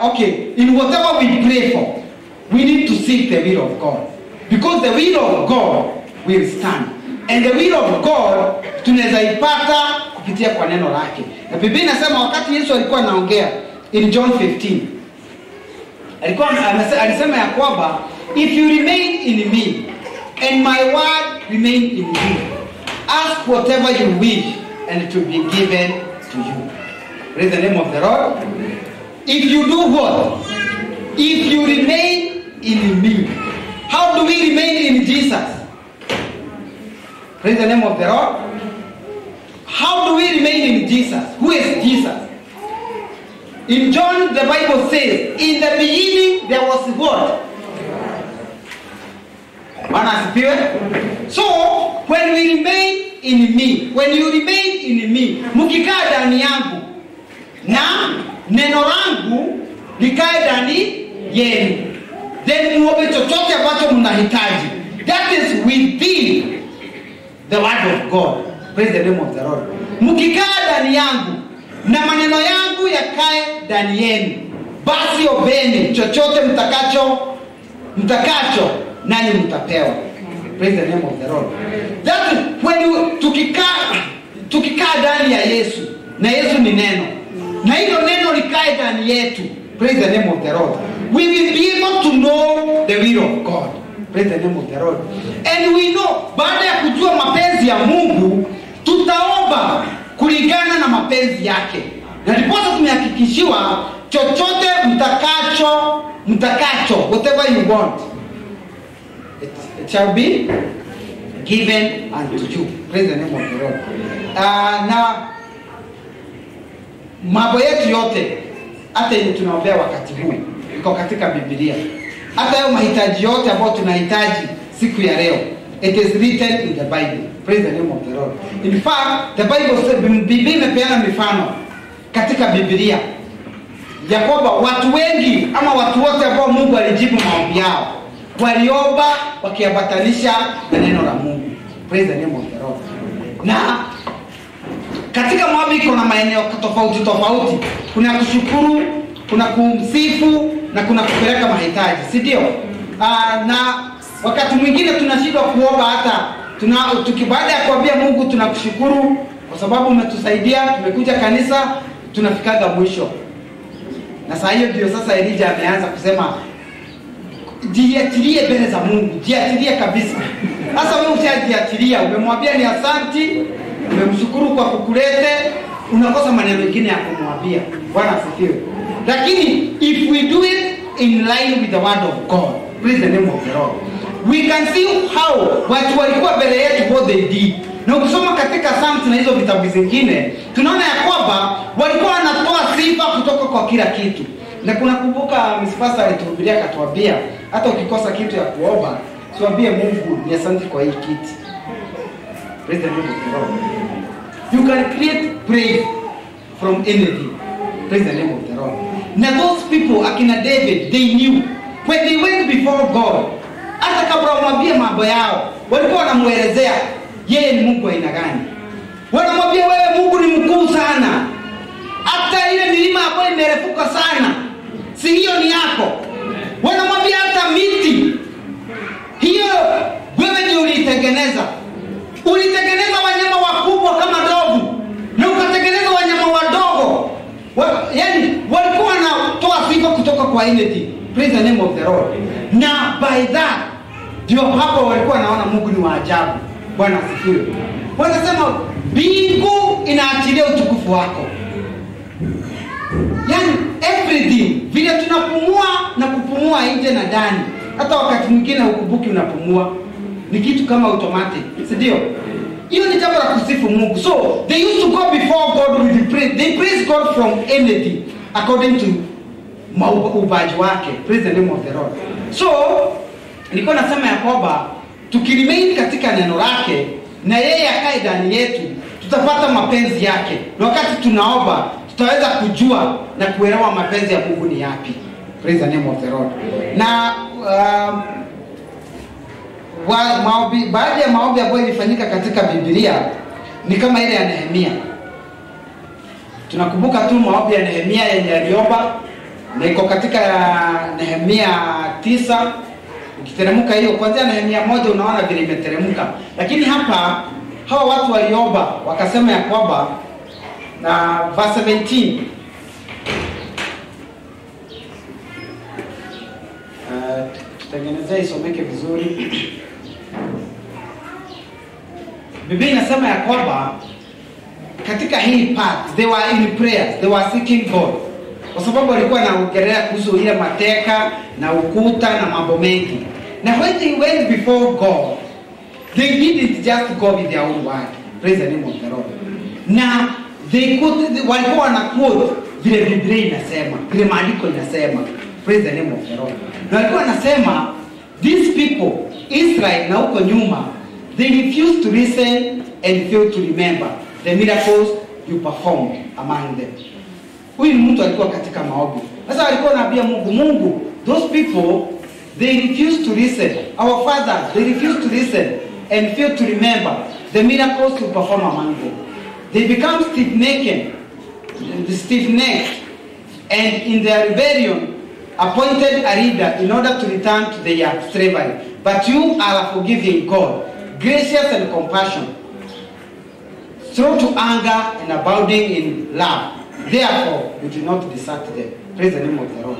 okay, in whatever we pray for, we need to seek the will of God. Because the will of God will stand. And the will of God tunaweza ipata kupitia kwa neno lake. Na Biblia inasema wakati Yesu alikuwa anaongea in John 15, alisema ya kwamba, if you remain in me and my word remain in you, ask whatever you wish and it will be given to you. Praise the name of the Lord. If you do what? If you remain in me. How do we remain in Jesus? Praise the name of the Lord. How do we remain in Jesus? Who is Jesus? In John, the Bible says, in the beginning there was what? So, when we remain in me, when you remain in me, mukikaa ndani yangu na neno langu likae ndani yenu, then muombe chochote ambacho mnahitaji. That is within the word of God. Praise the name of the Lord. Mukikaa ndani yangu na maneno yangu yakae ndani yenu, basi ombeni chochote mtakacho nanyi mtapewa. Praise the name of the Lord. That is when tukikaa ndani ya Yesu, na Yesu ni neno, na hilo neno likae ndani yetu. Praise the name of the Lord. We will be able to know the will of God. Praise the name of the Lord. And we know, baada ya kujua mapenzi ya Mungu, tutaomba kulingana na mapenzi yake. Na ndiposa tumehakikishiwa chochote mtakacho, whatever you want, it shall be given unto you. Praise the name of the Lord. Na mambo yetu yote, hata ile tunaombea wakati huu, iko katika Biblia. Hata hayo mahitaji yote ambayo tunahitaji siku ya leo, it is written in the Bible. Praise the name of the Lord. In fact, the Bible says, Biblia imepeana mifano katika Biblia ya kwamba watu wengi ama watu wote ambao Mungu alijibu maombi yao, waliomba wakiambatanisha na neno la Mungu. Praise the name of the Lord. Na katika maombi kuna maeneo tofauti tofauti. Kuna kushukuru, kuna kumsifu na kuna kupeleka mahitaji, si ndio? Na wakati mwingine tunashindwa kuomba, hata baada ya kuambia Mungu tunakushukuru kwa sababu umetusaidia, tumekuja kanisa, tunafikaga mwisho. Na saa hiyo ndio sasa Elijah ameanza kusema jiachilie mbele za Mungu, jiachilie kabisa. Sasa wewe ushajiachilia, umemwambia ni asanti, umemshukuru kwa kukulete, unakosa maneno mengine ya kumwambia. Bwana asifiwe. Lakini if we do it in line with the word of God, praise the name of the Lord, we can see how watu walikuwa mbele yetu what they did. Na ukisoma katika Psalms na hizo vitabu zingine, tunaona ya kwamba walikuwa wanatoa sifa kutoka kwa kila kitu. Na kuna kumbuka Msipasa alituhubiria akatuambia, hata ukikosa kitu ya kuomba, tuambie Mungu ni asante kwa hii kiti. Praise the name of the Lord. You can create praise from anything. Praise the name of the Lord. Now those people, akina David, they knew when they went before God, hata kabla wamwambie mambo yao, walikuwa wanamuelezea yeye ni Mungu aina gani. Wanamwambia wewe Mungu ni mkuu sana. Hata ile milima ambayo imerefuka sana, si hiyo ni yako. Wanamwambia hata miti hiyo wewe ndio ulitengeneza. Ulitengeneza wanyama wakubwa kama ndovu na ukatengeneza wanyama wadogo. Yaani walikuwa wanatoa sifa kutoka kwa anything. Praise the name of the Lord. Na by that ndio hapo walikuwa wanaona Mungu ni wa ajabu. Bwana asifiwe. Wanasema mbingu inaachilia utukufu wako. Yaani everything, vile tunapumua na kupumua nje na ndani. Hata wakati mwingine ukumbuki unapumua. Ni kitu kama automatic, si ndio? Hiyo ni jambo la kusifu Mungu. So they used to go before God with the praise. They praise God from anything according to ubaji wake. Praise the name of the Lord. So nilikuwa nasema ya kwamba tukiremain katika neno lake na yeye akae ndani yetu, tutapata mapenzi yake. Na wakati tunaomba, tutaweza kujua na kuelewa mapenzi ya Mungu ni yapi. Praise the name of the Lord. Na baadhi ya maombi ambayo ilifanyika katika Biblia ni kama ile ya Nehemia. Tunakumbuka tu maombi ya Nehemia yenye aliomba, na iko katika Nehemia 9. Ukiteremka hiyo kuanzia Nehemia 1 unaona vile imeteremka. Lakini hapa hawa watu waliomba wakasema ya kwamba na verse 17 tutengenezee isomeke vizuri. Biblia inasema ya kwamba katika hii part they were in prayers, they were seeking God. Kwa sababu walikuwa wanaongelea kuhusu ile mateka na ukuta na mambo mengi. Na when they went before God, they didn't just go with their own word. Praise the name of the Lord. Na walikuwa wana quote vile Biblia inasema, vile maandiko inasema. Praise the name of the Lord. Na walikuwa wanasema these people, Israel na huko nyuma, they refused to listen and failed to remember the miracles you performed among them. Huyu ni mtu alikuwa katika maombi. Sasa alikuwa anaambia Mungu, those people, they refused to listen. Our fathers, they refused to listen and failed to remember the miracles you perform among them. They become stiff-necked, and in their rebellion, appointed a leader in order to return to their slavery. But you are a forgiving God, gracious and compassionate, slow to anger and abounding in love. Therefore, you do not desert them. Praise the name of the Lord.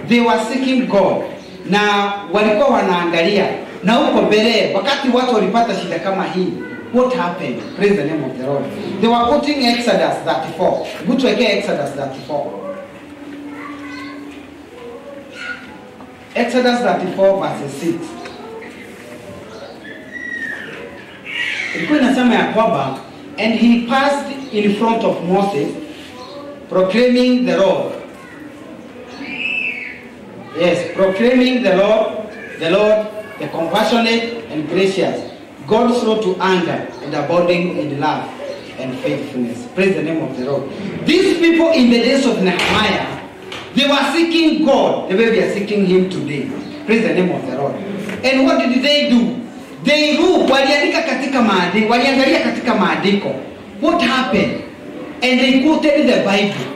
They were seeking God. Na walikuwa wanaangalia. Na huko mbele, wakati watu walipata shida kama hii, what happened? Praise the name of the Lord. They were quoting Exodus 34. Good to again Exodus 34. Exodus 34 verse 6. Ilikuwa inasema ya kwamba, and he passed in front of Moses, proclaiming the Lord. Yes, proclaiming the Lord, the compassionate and gracious, God slow to anger and abounding in love and faithfulness. Praise the name of the Lord. These people in the days of Nehemiah, they were seeking God the way we are seeking Him today. Praise the name of the Lord. And what did they do? They look, waliandika katika maandiko, waliangalia katika maandiko. What happened? And they quoted the Bible.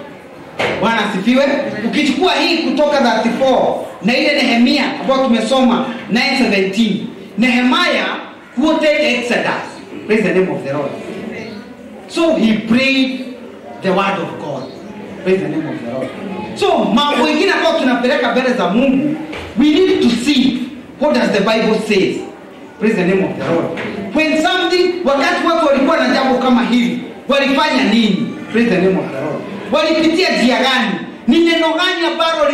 Bwana asifiwe. Ukichukua hii kutoka 34 na ile Nehemia ambayo tumesoma 9:17, Nehemiah quoted Exodus. Praise the name of the Lord. So he prayed the word of God. Praise the name of the Lord. So mambo mengine ambayo tunapeleka mbele za Mungu, we need to see what does the Bible says. Praise the name of the Lord. When something, wakati watu walikuwa na jambo kama hili, walifanya nini? Praise the name of the Lord. Walipitia njia gani? Ni neno gani ambalo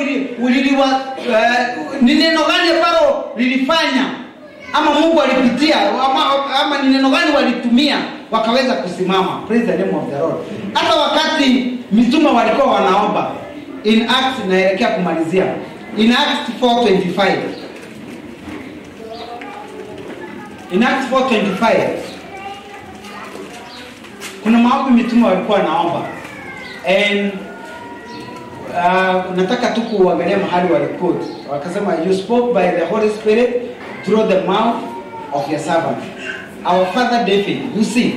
lilifanya ama Mungu alipitia ama ni neno gani walitumia wakaweza kusimama? Praise the name of the Lord. Hata wakati mitume walikuwa wanaomba, in Acts naelekea kumalizia, in Acts 4:25, in Acts 4:25 kuna maombi mitume walikuwa wanaomba. And nataka tu kuangalia mahali walikuwa wakasema, you spoke by the Holy Spirit through the mouth of your servant our father David. You see,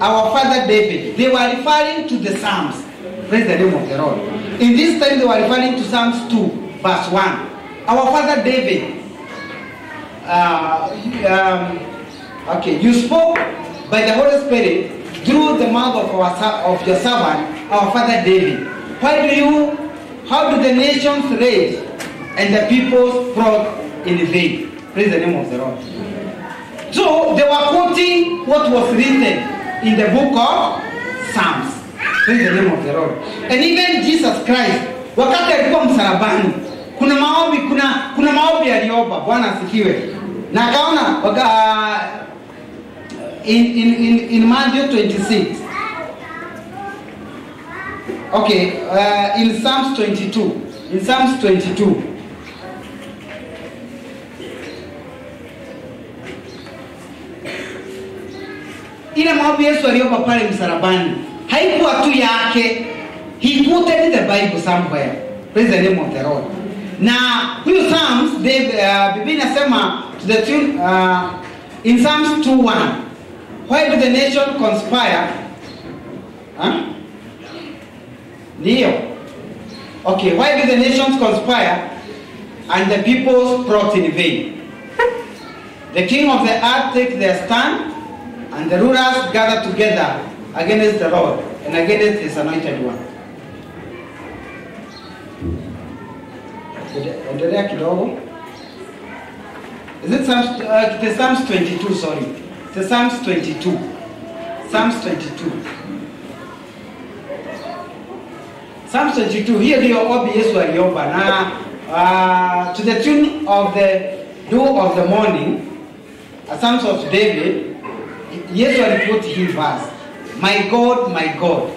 our father David, they were referring to the Psalms. Praise the name of the Lord. In this time they were referring to Psalms 2 verse 1. Our father David, okay, you spoke by the Holy Spirit through the mouth of your servant our father David. How do the nations rage and the peoples plot in vain? Praise the name of the Lord. So they were quoting what was written in the book of Psalms. Praise the name of the Lord. And even Jesus Christ, wakati alikuwa msalabani, kuna maombi aliomba. Bwana asifiwe. Na akaona in Matthew 26. Okay, in Psalms 22. In Psalms 22. Ile maombi Yesu aliomba pale msalabani haikuwa tu yake. He quoted the Bible somewhere. Praise the name of the Lord. Na huyo Psalms Biblia inasema to the tune in Psalms 2:1, why do the nation conspire? Ndio. Okay, why do the nations conspire and the peoples plot in vain? The king of the earth takes their stand, and the rulers gather together against the Lord and against his anointed one. Endelea kidogo. Is it Psalms 22, sorry. The Psalms 22. Psalms 22. Psalms 22. Here the ombi Yesu aliomba na to the tune of the dew of the morning, Psalms of David. Yesu aliquote hii verse, my God,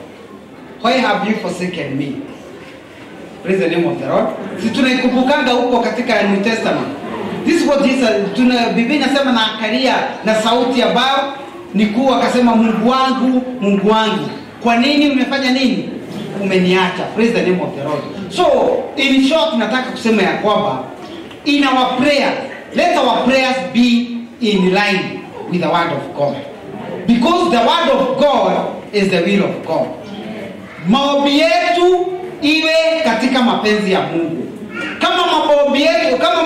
why have you forsaken me? Praise the name of the Lord. Si tunaikumbukanga huko katika New Testament. This is what Jesus, Biblia inasema na akalia na sauti ambayo ni kuu, akasema Mungu wangu, kwa nini umefanya nini? Umeniacha. Praise the name of the Lord. So, in short, nataka kusema ya kwamba in our prayers, let our prayers be in line with the word of God. Because the word of God is the will of God. Maombi yetu iwe katika mapenzi ya Mungu. Kama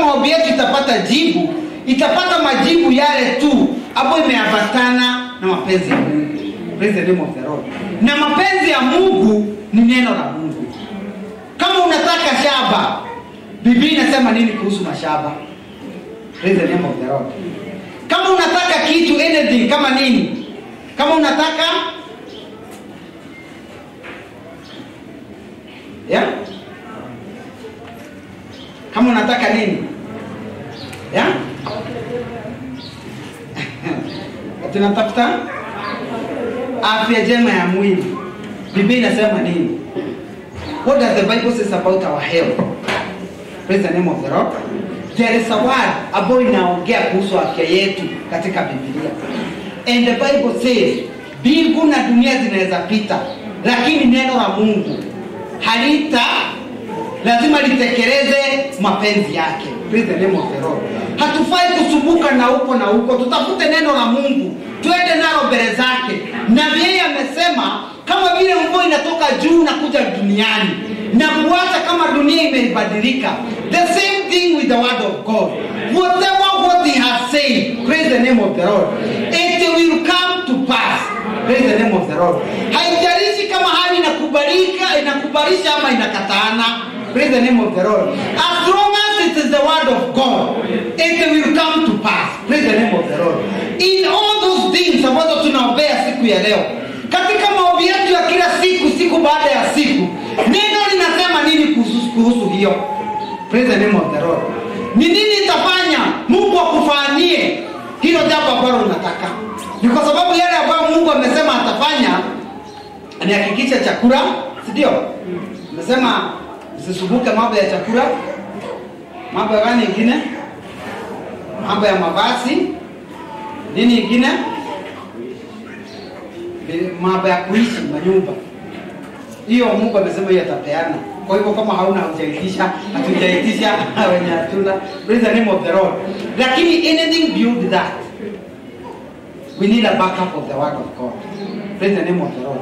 maombi yetu itapata jibu, itapata majibu yale tu ambayo imeambatana na mapenzi ya Mungu. Praise the name of the Lord. Na mapenzi ya Mungu ni neno la Mungu. Kama unataka shamba, Biblia inasema nini kuhusu mashamba? Praise the name of the Lord. Kama unataka kitu, anything, kama nini? Kama unataka kama unataka nini? Tunatafuta afya njema ya mwili. Biblia inasema nini? What does the Bible says about our health? Praise the name of the Lord. There is a word ambayo inaongea kuhusu afya yetu katika Biblia. And the Bible says, mbingu na dunia zinaweza pita, lakini neno la Mungu lazima litekeleze mapenzi yake. Praise the name of the Lord. Hatufai kusumbuka na huko. Tutafute neno la Mungu, tuende nalo mbele zake. Na yeye amesema kama vile mvua inatoka juu na kuja duniani na kuacha kama dunia imebadilika, the same thing with the word of God. Whatever what he has said, praise the name of the Lord, it will come to pass. Praise the name of the Lord. Haijalishi kama hali inakubalisha ama inakataana. Praise the name of the Lord. As long as it is the word of God, it will come to pass. Praise the name of the Lord. In all those things ambazo tunaombea siku ya leo, katika maombi yetu ya kila siku baada ya siku, neno linasema nini kuhusu hiyo? Praise the name of the Lord. Ni nini itafanya Mungu akufanyie hilo jambo ambalo unataka? Ni kwa sababu yale ambayo Mungu amesema atafanya ni hakikisha chakula, si ndio? Amesema usisumbuke mambo ya chakula. Mambo gani ingine? Mambo ya mavazi. Nini ingine? Mambo ya kuishi manyumba. Hiyo Mungu amesema yeye atapeana. Kwa hivyo kama hauna hujaitisha, hatujaitisha wenye hatuna. Praise the name of the Lord. Lakini anything beyond that, we need a backup of the word of God. Praise the name of the Lord.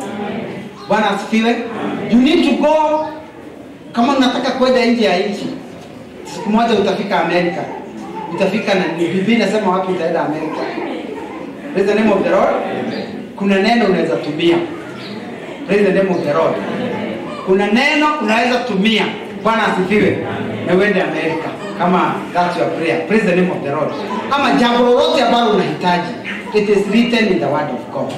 Bwana asifiwe. You need to go. Kama unataka kwenda nje ya nchi, siku moja utafika Amerika. Utafika na Biblia inasema wapi utaenda Amerika. Praise the name of the Lord. Kuna neno unaweza tumia. Praise the name of the Lord. Kuna neno unaweza tumia. Bwana asifiwe. Na uende Amerika kama that's your prayer. Praise the name of the Lord. Ama jambo lolote ambalo unahitaji, it is written in the word of God.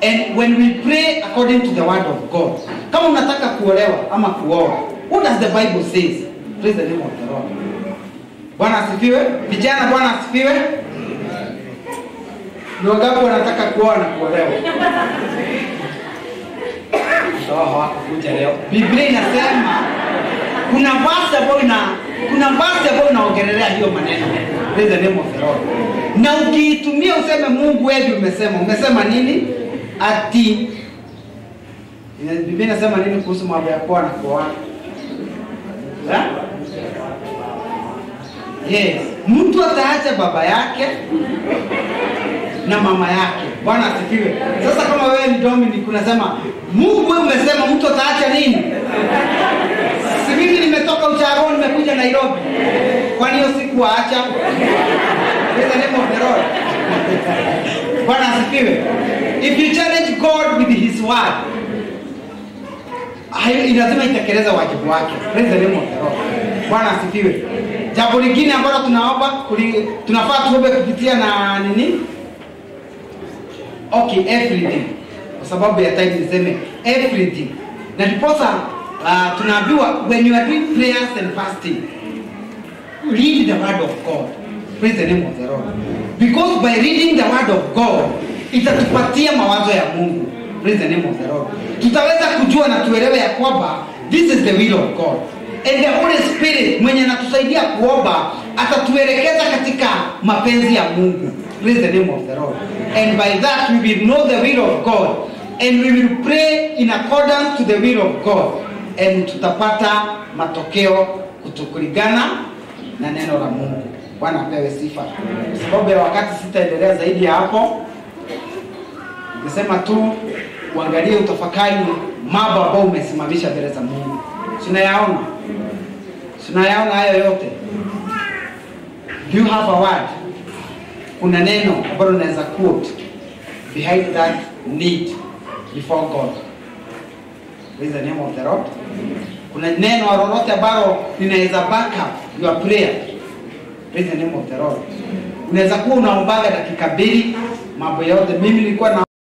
And when we pray according to the word of God, kama unataka kuolewa ama kuoa, what does the Bible says? Praise the name of the Lord. Bwana asifiwe. Vijana, Bwana asifiwe. Ni wangapi wanataka kuoa na kuolewa? Hawakuja leo. Biblia inasema kuna verse ambayo inaongelea hiyo maneno. Praise the name of the Lord. Na ukiitumia useme Mungu wewe umesema nini? Ati Biblia inasema nini kuhusu mambo ya kuoa na kuoa? Yes, mtu ataacha baba yake na mama yake. Bwana asifiwe. Sasa kama wewe ni Dominic unasema Mungu wewe umesema mtu ataacha nini? Si mimi nimetoka Uchagoni nimekuja Nairobi. Kwa hiyo sikuacha. Praise the name of the Lord. Bwana asifiwe. If you challenge God with his word, lazima itekeleze wajibu wake. Praise the name of the Lord. Bwana asifiwe. Jambo lingine ambalo tunaomba tunafaa tuombe kupitia na nini? Okay, everything. Kwa sababu ya time niseme everything. Na ndiposa tunaambiwa when you are doing prayers and fasting, read the word of God. Praise the name of the Lord. Because by reading the word of God, itatupatia mawazo ya Mungu. Praise the name of the Lord. Tutaweza kujua na tuelewe ya kwamba this is the will of God. And the Holy Spirit mwenye anatusaidia kuomba atatuelekeza katika mapenzi ya Mungu. Praise the name of the Lord. And by that we will know the will of God. And we will pray in accordance to the will of God. And tutapata matokeo kutokulingana na neno la Mungu. Bwana apewe sifa. Kwa sababu ya wakati sitaendelea zaidi ya hapo. Nikisema tu uangalie utafakari mambo ambayo umesimamisha mbele za Mungu. Tunayaona hayo yote. Do you have a word? Kuna neno ambalo unaweza quote behind that need before God. Praise the name of the Lord. Kuna neno lolote ambalo linaweza back up your prayer. Praise the name of the Lord. Unaweza kuwa unaombaga dakika 2 mambo yote. Mimi nilikuwa na